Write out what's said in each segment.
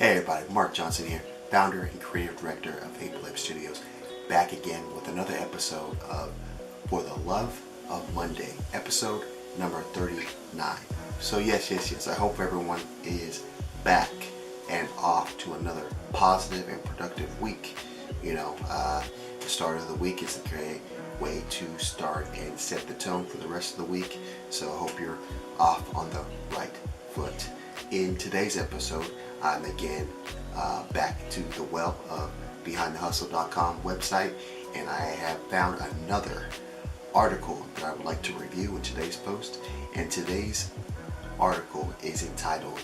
Hey everybody, Mark Johnson here, founder and creative director of Ape Lab Studios, back again with another episode of For the Love of Monday, episode number 39. So yes, I hope everyone is back and off to another positive and productive week. The start of the week is a great way to start and set the tone for the rest of the week, so I hope you're off on the right foot. In today's episode, I'm again back to the well of BehindTheHustle.com website, and I have found another article that I would like to review in today's post. And today's article is entitled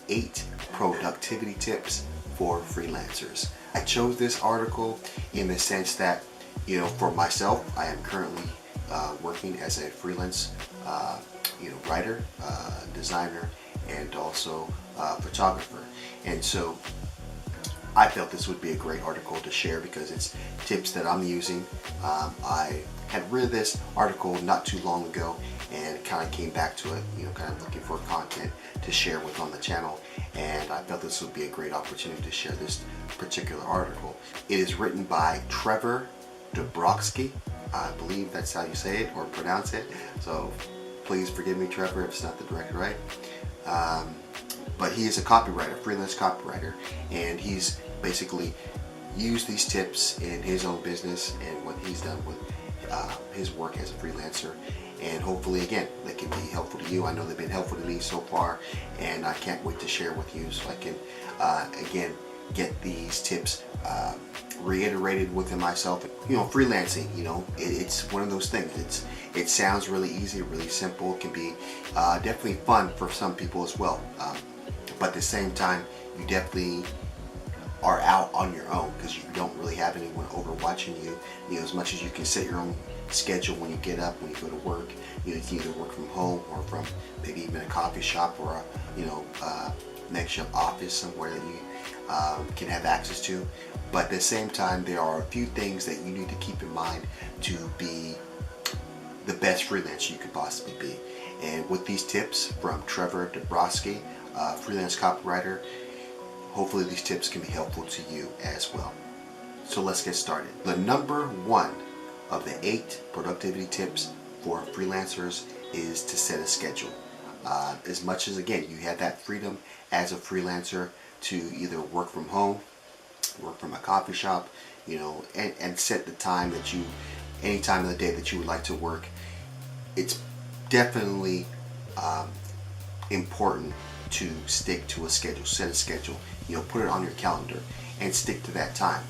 8 Productivity Tips for Freelancers. I chose this article in the sense that, for myself, I am currently working as a freelance writer, designer, and also photographer. And so I felt this would be a great article to share because it's tips that I'm using. I had read this article not too long ago and kind of came back to it, kind of looking for content to share with on the channel. And I felt this would be a great opportunity to share this particular article. It is written by Trevor Dabrowski. I believe that's how you say it or pronounce it. So please forgive me, Trevor, if it's not the direct right. But he is a copywriter, freelance copywriter, and he's basically used these tips in his own business and what he's done with his work as a freelancer. And hopefully, again, they can be helpful to you. I know they've been helpful to me so far, and I can't wait to share with you so I can, again, get these tips reiterated within myself. Freelancing, it's one of those things. It sounds really easy, really simple. It can be definitely fun for some people as well. But at the same time, you definitely are out on your own because you don't really have anyone over watching you. As much as you can set your own schedule when you get up, when you go to work. You can either work from home or from maybe even a coffee shop or a makeshift office somewhere that you can have access to. But at the same time, there are a few things that you need to keep in mind to be the best freelancer you could possibly be. And with these tips from Trevor Dabrowski, freelance copywriter, hopefully these tips can be helpful to you as well. So let's get started. The number one of the 8 productivity tips for freelancers is to set a schedule. As much as, again, you have that freedom as a freelancer to either work from home, work from a coffee shop, and set the time that any time of the day that you would like to work. It's definitely important to stick to a schedule, set a schedule, put it on your calendar and stick to that time.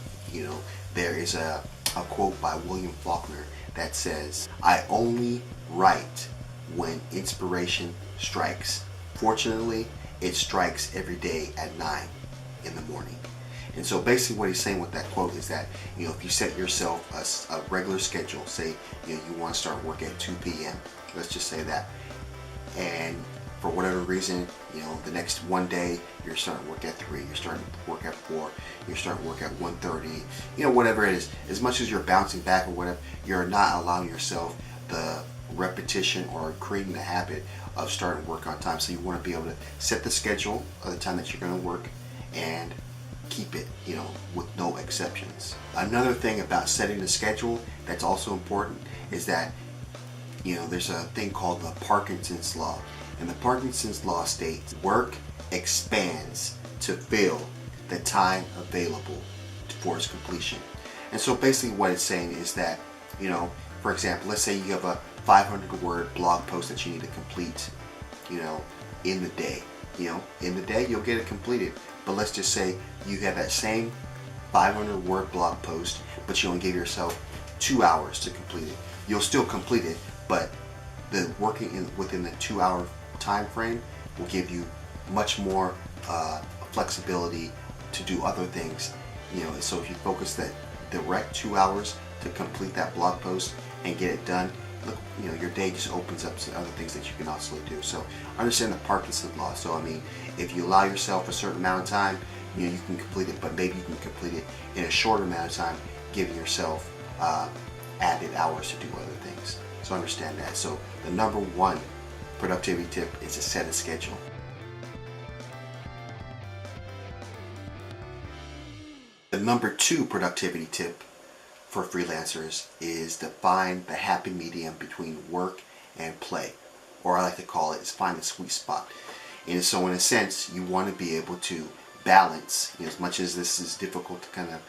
There is a quote by William Faulkner that says, "I only write when inspiration strikes. Fortunately, it strikes every day at 9 in the morning." And so basically what he's saying with that quote is that, if you set yourself a regular schedule, say, you want to start work at 2 p.m., let's just say that, and for whatever reason, the next one day, you're starting work at 3, you're starting work at 4, you're starting work at 1:30, whatever it is, as much as you're bouncing back or whatever, you're not allowing yourself the repetition or creating the habit of starting work on time. So you want to be able to set the schedule of the time that you're going to work and keep it, with no exceptions. Another thing about setting the schedule that's also important is that, there's a thing called the Parkinson's Law. And the Parkinson's Law states, work expands to fill the time available for its completion. And so basically what it's saying is that, for example, let's say you have a 500-word blog post that you need to complete, in the day. In the day, you'll get it completed. But let's just say you have that same 500-word blog post, but you only give yourself 2 hours to complete it. You'll still complete it, but the working within the 2-hour time frame will give you much more flexibility to do other things. So if you focus that direct 2 hours to complete that blog post and get it done, look, your day just opens up to other things that you can also do. So understand the Parkinson's Law. So if you allow yourself a certain amount of time, you can complete it, but maybe you can complete it in a shorter amount of time, giving yourself added hours to do other things. So understand that. So the number one productivity tip is to set a schedule. The number 2 productivity tip for freelancers is to find the happy medium between work and play, or I like to call it is find the sweet spot. And so in a sense, you want to be able to balance, as much as this is difficult to kind of,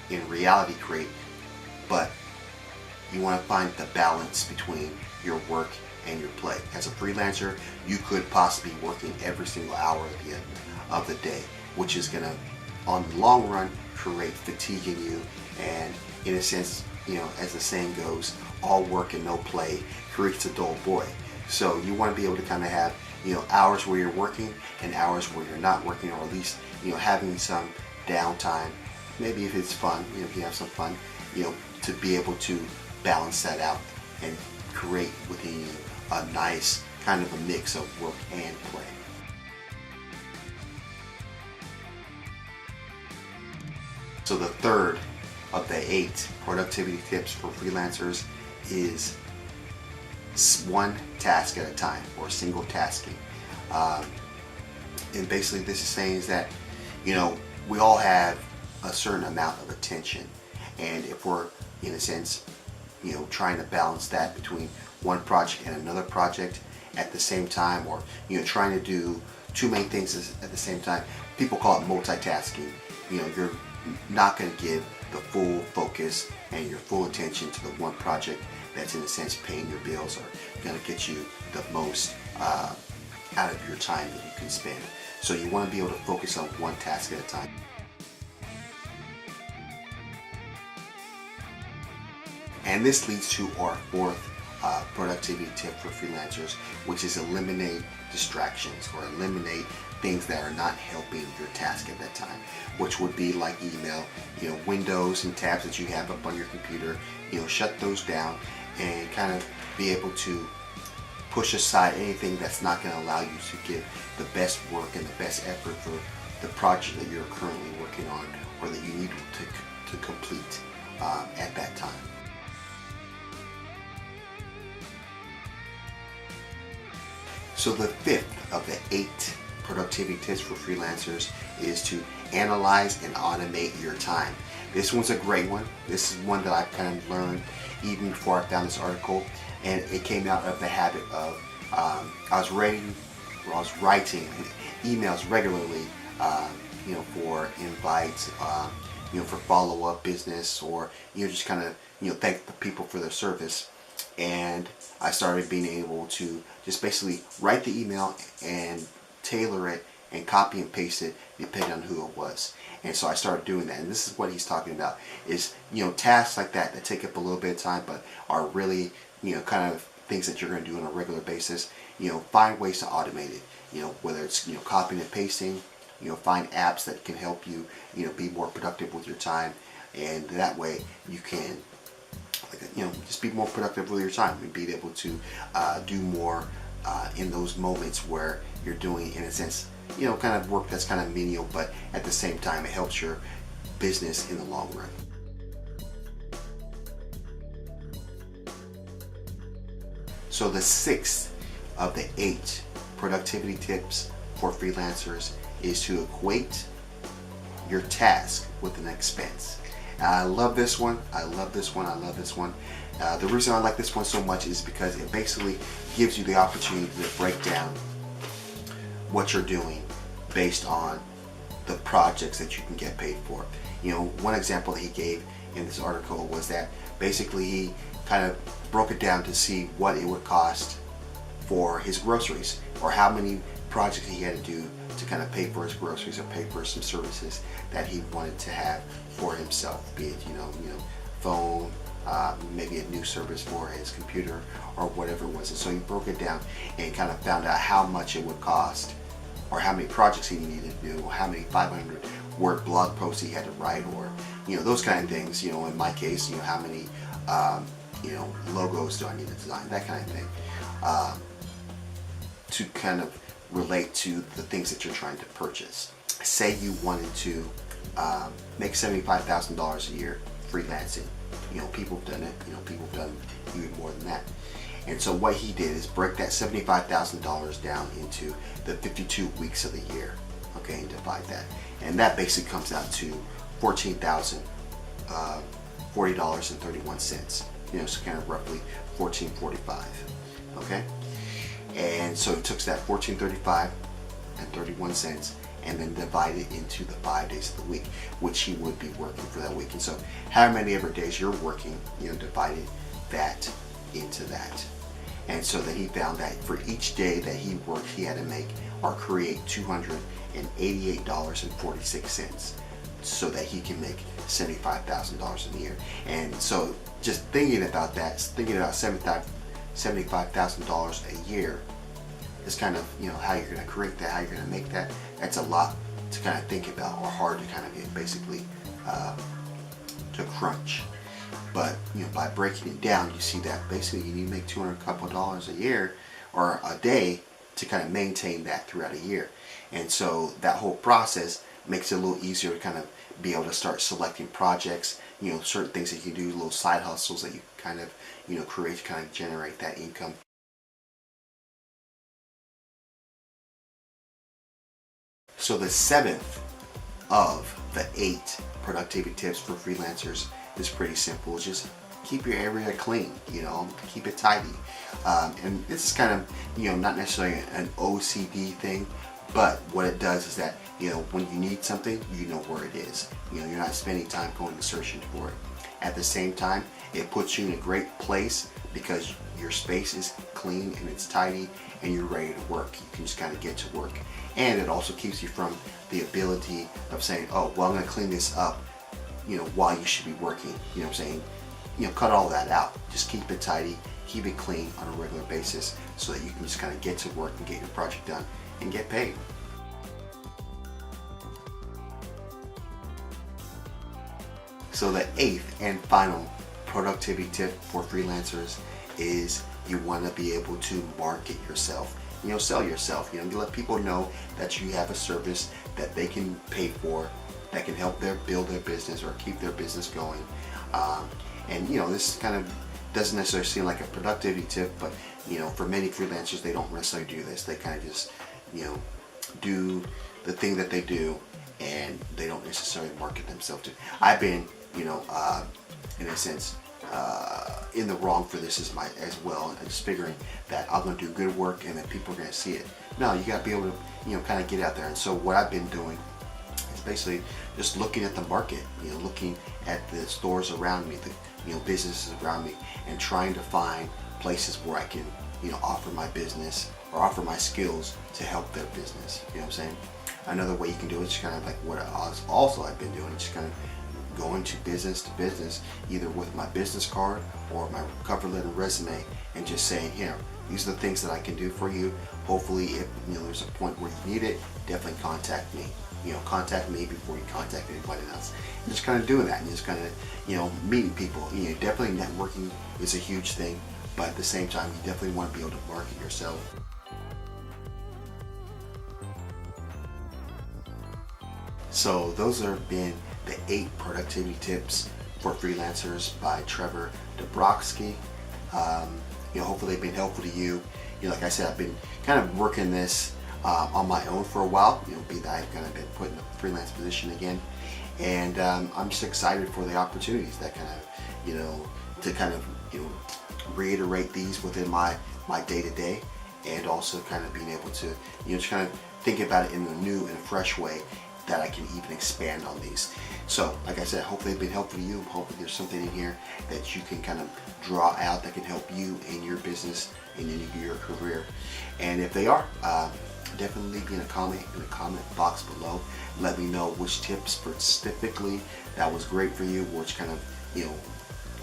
in reality create, but you want to find the balance between your work and your play. As a freelancer, you could possibly be working every single hour at the end of the day, which is going to, on the long run, create fatigue in you. And in a sense, as the saying goes, all work and no play creates a dull boy. So you want to be able to kind of have, hours where you're working and hours where you're not working, or at least, having some downtime. Maybe if it's fun, if you have some fun, to be able to balance that out and create within you a nice kind of a mix of work and play. So the third of the 8 productivity tips for freelancers is one task at a time, or single tasking. And basically this is saying is that, we all have a certain amount of attention. And if we're, in a sense, trying to balance that between one project and another project at the same time, or, trying to do too many things at the same time, people call it multitasking. You're not going to give the full focus and your full attention to the one project that's, in a sense, paying your bills, or going to get you the most out of your time that you can spend. So you want to be able to focus on one task at a time. And this leads to our 4th productivity tip for freelancers, which is eliminate distractions, or eliminate things that are not helping your task at that time, which would be like email, windows and tabs that you have up on your computer, shut those down and kind of be able to push aside anything that's not going to allow you to give the best work and the best effort for the project that you're currently working on, or that you need to complete at that time. So the 5th of the 8 productivity tips for freelancers is to analyze and automate your time. This one's a great one. This is one that I kind of learned even before I found this article, and it came out of the habit of I was writing emails regularly, for invites, for follow-up business, or just kind of thank the people for their service. And I started being able to just basically write the email and tailor it and copy and paste it depending on who it was. And so I started doing that. And this is what he's talking about is, tasks like that take up a little bit of time, but are really, kind of things that you're going to do on a regular basis. Find ways to automate it, whether it's, copying and pasting, find apps that can help you, be more productive with your time. And that way you can, just be more productive with your time and be able to do more in those moments where you're doing, in a sense, kind of work that's kind of menial, but at the same time it helps your business in the long run. So the 6th of the 8 productivity tips for freelancers is to equate your task with an expense. I love this one. I love this one. The reason I like this one so much is because it basically gives you the opportunity to break down what you're doing based on the projects that you can get paid for. One example that he gave in this article was that basically he kind of broke it down to see what it would cost for his groceries, or how many projects he had to do to kind of pay for his groceries or pay for some services that he wanted to have for himself, be it phone, maybe a new service for his computer, or whatever it was. And so he broke it down and kind of found out how much it would cost, or how many projects he needed to do, or how many 500 word blog posts he had to write, or those kind of things. In my case, how many logos do I need to design, that kind of thing, to kind of relate to the things that you're trying to purchase. Say you wanted to make $75,000 a year freelancing. People have done it. People have done even more than that. And so what he did is break that $75,000 down into the 52 weeks of the year. Okay, and divide that. And that basically comes out to $14,040.31. So kind of roughly $14.45. Okay, and so he took that $14.35.31 and then divide it into the 5 days of the week, which he would be working for that week. And so, how many ever days you're working, divided that into that. And so then he found that for each day that he worked, he had to make or create $288.46, so that he can make $75,000 a year. And so, just thinking about that, thinking about $75,000 a year is kind of, how you're going to create that, how you're going to make that. That's a lot to kind of think about, or hard to kind of get basically to crunch. But by breaking it down, you see that basically you need to make $200 couple dollars a year or a day to kind of maintain that throughout a year. And so that whole process makes it a little easier to kind of be able to start selecting projects, certain things that you can do, little side hustles that you kind of create to kind of generate that income. So the 7th of the 8 productivity tips for freelancers is pretty simple. Just keep your area clean, keep it tidy. And this is kind of, not necessarily an OCD thing, but what it does is that, when you need something, you know where it is. You're not spending time going and searching for it. At the same time, it puts you in a great place because your space is clean and it's tidy and you're ready to work. You can just kind of get to work. And it also keeps you from the ability of saying, oh, well, I'm going to clean this up, while you should be working. Cut all that out. Just keep it tidy, keep it clean on a regular basis so that you can just kind of get to work and get your project done and get paid. So the 8th and final productivity tip for freelancers is you want to be able to market yourself. Sell yourself. You let people know that you have a service that they can pay for, that can help build their business or keep their business going. And this kind of doesn't necessarily seem like a productivity tip, but for many freelancers, they don't necessarily do this. They kind of just do the thing that they do, and they don't necessarily market themselves to. I've been in a sense in the wrong for this as well, and just figuring that I'm going to do good work and that people are going to see it. No, you got to be able to kind of get out there. And so what I've been doing is basically just looking at the market, looking at the stores around me, the businesses around me, and trying to find places where I can offer my business or offer my skills to help their business. You know what I'm saying? Another way you can do it is kind of like what I've been doing, just kind of going to business, either with my business card or my cover letter resume, and just saying, these are the things that I can do for you. Hopefully, if there's a point where you need it, definitely contact me. Contact me before you contact anybody else. And just kind of doing that, and just kind of, meeting people. Definitely networking is a huge thing, but at the same time, you definitely want to be able to market yourself. So those have been the 8 productivity tips for freelancers by Trevor Dabrowski. Hopefully they've been helpful to you. Like I said, I've been kind of working this on my own for a while. Be that I've kind of been put in a freelance position again, and I'm just excited for the opportunities that kind of, to kind of, reiterate these within my day-to-day, and also kind of being able to, just kind of think about it in a new and fresh way that I can even expand on these. So, like I said, hopefully they've been helpful to you. Hopefully there's something in here that you can kind of draw out that can help you in your business and in your career. And if they are, definitely leave me a comment in the comment box below. Let me know which tips specifically that was great for you, which kind of,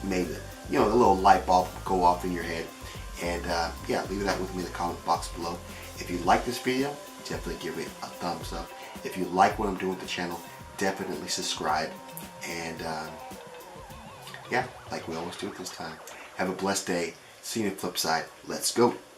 made it, a little light bulb go off in your head. And leave that with me in the comment box below. If you like this video, definitely give it a thumbs up. If you like what I'm doing with the channel, definitely subscribe. And like we always do at this time, have a blessed day. See you on the flip side. Let's go.